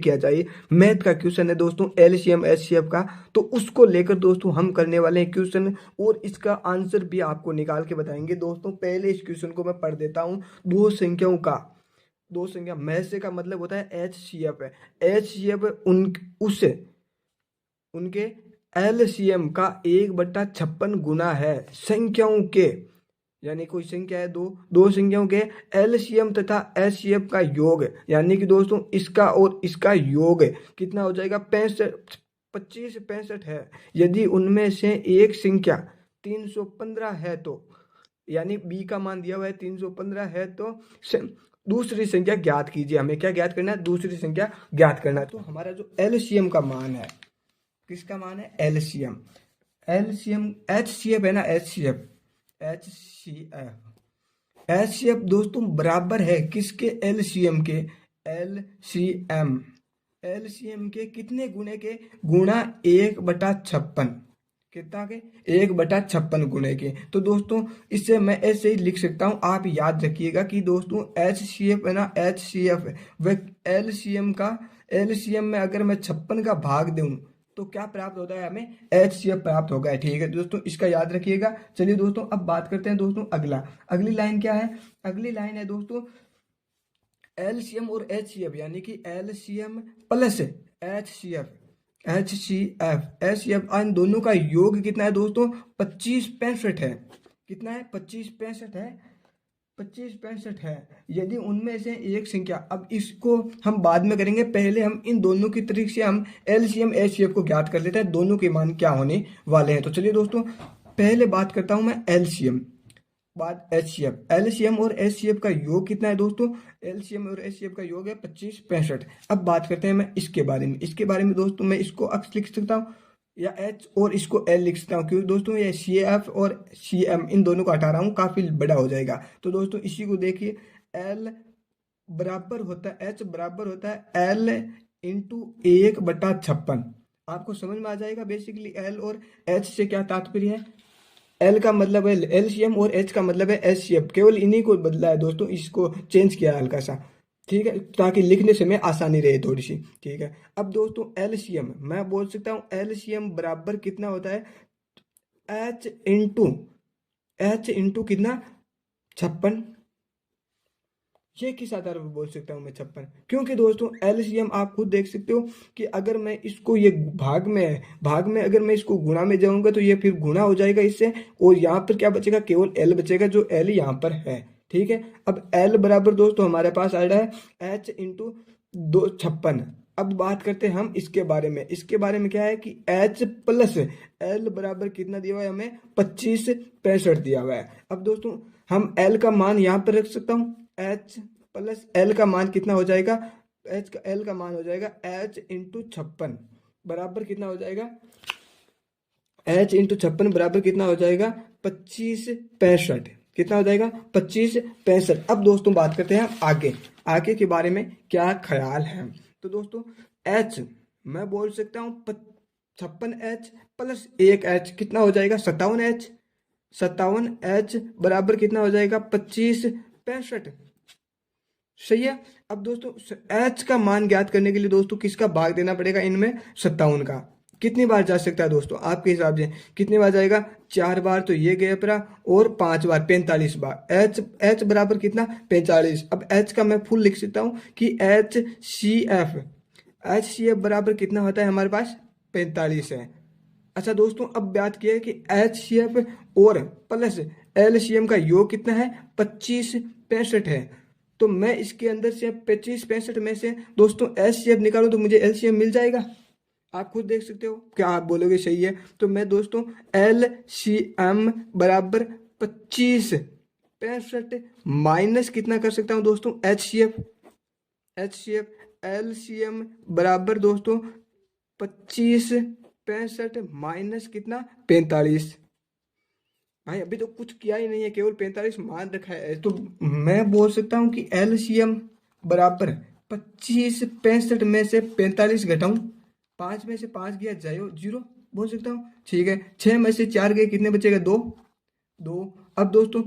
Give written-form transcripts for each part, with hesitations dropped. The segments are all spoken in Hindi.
किया चाहिए। मैथ का क्वेश्चन है दोस्तों, एलसीएम एचसीएफ का, तो उसको लेकर दोस्तों हम करने वाले हैं क्वेश्चन, और इसका आंसर भी आपको निकाल के बताएंगे दोस्तों। पहले इस क्वेश्चन को मैं पढ़ देता हूँ। दो संख्या में से का मतलब होता है एचसीएफ है। एचसीएफ उनके एलसीएम का 1/56 गुना है संख्याओं के, यानी कोई संख्या है, दो संख्याओं के एलसीएम तथा एचसीएफ का योग, यानी कि दोस्तों इसका और इसका योग कितना हो जाएगा, 25 65 है। यदि उनमें से एक संख्या 315 है, तो यानी बी का मान दिया हुआ है 315 है, तो दूसरी संख्या ज्ञात कीजिए। हमें क्या ज्ञात करना है, दूसरी संख्या ज्ञात करना है। तो हमारा जो एलसीएम का मान है, किसका मान है, एलसीएम एचसीएफ है ना, एचसीएफ दोस्तों बराबर है किसके, एलसीएम के, एलसीएम के कितने गुणे के, गुणा 1/56, कितना के, 1/56 गुणे के। तो दोस्तों इससे मैं ऐसे ही लिख सकता हूं, आप याद रखिएगा कि दोस्तों एचसीएफ है ना, एचसीएफ वह एलसीएम में अगर मैं 56 का भाग दूं तो क्या प्राप्त होता है, हमें एचसीएफ प्राप्त होगा। ठीक है दोस्तों, इसका याद रखिएगा। चलिए दोस्तों अब बात करते हैं दोस्तों अगली लाइन क्या है। अगली लाइन है दोस्तों एलसीएम और एचसीएफ, यानी कि एलसीएम प्लस एचसीएफ इन दोनों का योग कितना है दोस्तों, 25 65 है। कितना है, 25 65 है। यदि उनमें से एक संख्या, अब इसको हम बाद में करेंगे, पहले हम इन दोनों की तरीके से हम एलसीएम एचसीएफ को ज्ञात कर लेते हैं, दोनों के मान क्या होने वाले हैं। तो चलिए दोस्तों पहले बात करता हूं मैं एलसीएम, बाद एचसीएफ। एलसीएम और एचसीएफ का योग कितना है दोस्तों, एलसीएम और एचसीएफ का योग है 25 65। अब बात करते हैं मैं इसके बारे में दोस्तों, मैं इसको अक्स लिख सकता हूँ या एच और इसको एल लिख सकता हूँ, क्योंकि दोस्तों ये सी एफ और सी एम इन दोनों को हटा रहा हूँ, काफी बड़ा हो जाएगा। तो दोस्तों इसी को देखिए, एल बराबर होता है, एच बराबर होता है एल इंटू 1/56। आपको समझ में आ जाएगा बेसिकली एल और एच से क्या तात्पर्य है। एल का मतलब है एलसीएम और एच का मतलब है एचसीएफ, केवल इन्हीं को बदला है दोस्तों, इसको चेंज किया है हल्का सा, ठीक है, ताकि लिखने से में आसानी रहे थोड़ी सी। ठीक है, अब दोस्तों एलसीएम मैं बोल सकता हूँ, एलसीएम बराबर कितना होता है, एच इंटू कितना, 56। ये किस आधार पर बोल सकता हूँ मैं 56, क्योंकि दोस्तों एलसीएम आप खुद देख सकते हो कि अगर मैं इसको ये भाग में अगर मैं इसको गुणा में जाऊंगा तो ये फिर गुणा हो जाएगा इससे, और यहाँ पर क्या बचेगा, केवल एल बचेगा, जो एल यहाँ पर है। ठीक है, अब एल बराबर दोस्तों हमारे पास आ रहा है एच इंटू 56। अब बात करते हैं हम इसके बारे में क्या है कि एच प्लस एल बराबर कितना दिया हुआ है हमें, 25 65 दिया हुआ है। अब दोस्तों हम एल का मान यहाँ पर रख सकता हूँ, एच प्लस एल का मान कितना हो जाएगा, एल का मान हो जाएगा एच इंटू 56 बराबर कितना हो जाएगा, एच इंटू 56 बराबर कितना हो जाएगा, 25 65। कितना हो जाएगा, 25 65। अब दोस्तों बात करते हैं आगे के बारे में क्या ख्याल है। तो दोस्तों एच मैं बोल सकता हूँ 56H प्लस 1H कितना हो जाएगा, 57H बराबर कितना हो जाएगा, 25 65। सही है। अब दोस्तों H का मान ज्ञात करने के लिए दोस्तों किसका भाग देना पड़ेगा, इनमें 57 का। कितनी बार जा सकता है दोस्तों आपके हिसाब से, कितनी बार जाएगा, 4 बार, तो ये गया परा, और 5 बार 45 बार। H बराबर कितना, 45। अब H का मैं फुल लिख सकता हूँ कि HCF बराबर कितना होता है हमारे पास, 45 है। अच्छा दोस्तों अब बात किया है कि HCF और प्लस LCM का योग कितना है, 25 65 है। तो मैं इसके अंदर से 25 65 में से दोस्तों HCF निकालूं तो मुझे LCM मिल जाएगा। आप खुद देख सकते हो, क्या आप बोलोगे सही है। तो मैं दोस्तों LCM बराबर 25 65 माइनस कितना कर सकता हूं दोस्तों, HCF LCM बराबर दोस्तों 25 65 माइनस कितना, 45। भाई अभी तो कुछ किया ही नहीं है, केवल 45 मान रखा है। तो मैं बोल सकता हूँ कि LCM बराबर 25 65 में से 45 घटाऊं, 5 में से 5 गया जाओ 0 बोल सकता हूँ। ठीक है, 6 में से 4 गए, कितने बचेगा, 2। अब दोस्तों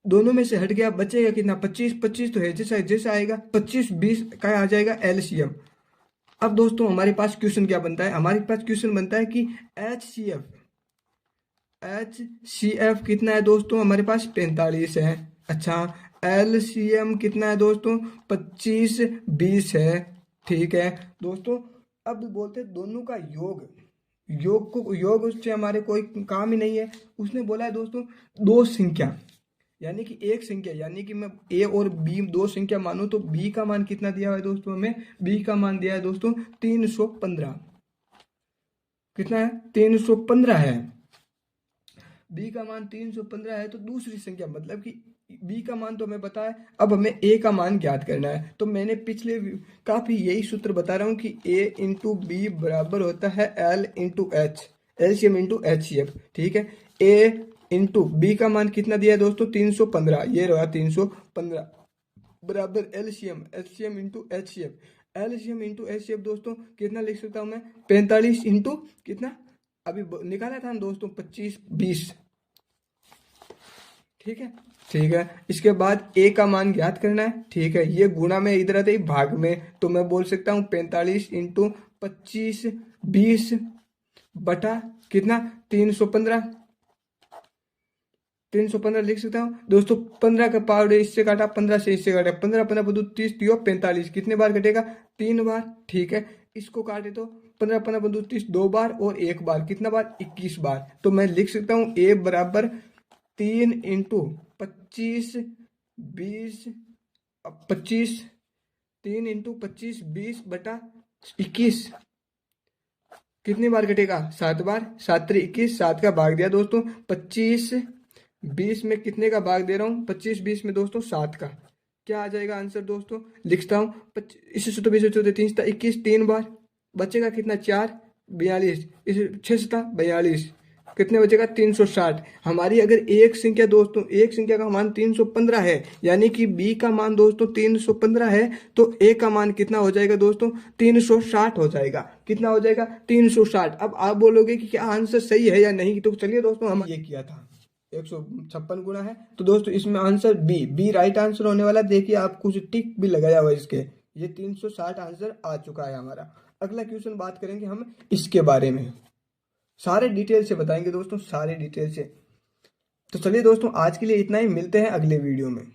दोनों में से हट गया, बचेगा कितना 25, 25 तो है जैसा जैसा आएगा 25 20 का आ जाएगा एलसीएम। अब दोस्तों हमारे पास क्वेश्चन क्या बनता है, हमारे पास क्वेश्चन बनता है कि एच सी एफ कितना है दोस्तों, हमारे पास 45 है। अच्छा, एलसीएम कितना है दोस्तों, 25 20 है। ठीक है दोस्तों, अब बोलते हैं दोनों का योग, योग उससे हमारे कोई काम ही नहीं है। उसने बोला है दोस्तों दो संख्या, यानी कि एक संख्या, यानी कि मैं ए और बी दो संख्या मानूं तो बी का मान कितना दिया हुआ है दोस्तों, हमें बी का मान दिया है दोस्तों 315। कितना है, 315 है। बी का मान 315 है, तो दूसरी संख्या मतलब कि बी का मान तो हमें पता है, अब हमें ए का मान ज्ञात करना है। तो मैंने पिछले काफी यही सूत्र बता रहा हूँ कि ए इंटू बी बराबर होता है L into H, LCM into H C F. ठीक है, ए इंटू बी का मान कितना दिया है दोस्तों 315, ये रहा 315 बराबर LCM, LCM into H C F. LCM into H C F दोस्तों कितना लिख सकता हूँ मैं, 45 इंटू कितना, अभी निकाला था हम दोस्तों 25 20। ठीक है, ठीक है, इसके बाद ए का मान ज्ञात करना है। ठीक है, ये गुणा में इधर आते ही भाग में, तो मैं बोल सकता हूँ 45 इंटू 25 20 बटा कितना 315, 315 लिख सकता हूँ दोस्तों। 15 का पावर इससे काटा, 15 से इससे काटा, 15 15 बदू 30 दियो 45, कितने बार कटेगा 3 बार। ठीक है, इसको काटे तो 15 15 बदू 30 2 बार और 1 बार, कितना बार 21 बार। तो मैं लिख सकता हूँ ए बराबर 3 इंटू 25 20 25, 3 इंटू 25 20 बटा 21, कितनी बार कटेगा 7 बार, 7 3 21, 7 का भाग दिया दोस्तों 25 20 में, कितने का भाग दे रहा हूँ 25 20 में दोस्तों 7 का। क्या आ जाएगा आंसर दोस्तों, लिखता हूँ इसे तो 20 3 21, 3 बार बचेगा कितना 4 42, इसे 6 42, कितने बचेगा 360। हमारी अगर एक संख्या दोस्तों, एक संख्या का मान 315 है, यानी कि बी का मान दोस्तों 315 है, तो ए का मान कितना हो जाएगा दोस्तों 360 हो जाएगा। कितना हो जाएगा 360। अब आप बोलोगे कि क्या आंसर सही है या नहीं, तो चलिए दोस्तों हम ये किया था 156 गुना है, तो दोस्तों इसमें आंसर बी राइट आंसर होने वाला। देखिए आप कुछ टिक भी लगाया हुआ इसके, ये 360 आंसर आ चुका है हमारा। अगला क्वेश्चन बात करेंगे हम इसके बारे में, सारे डिटेल से बताएंगे दोस्तों, सारे डिटेल से। तो चलिए दोस्तों आज के लिए इतना ही, मिलते हैं अगले वीडियो में।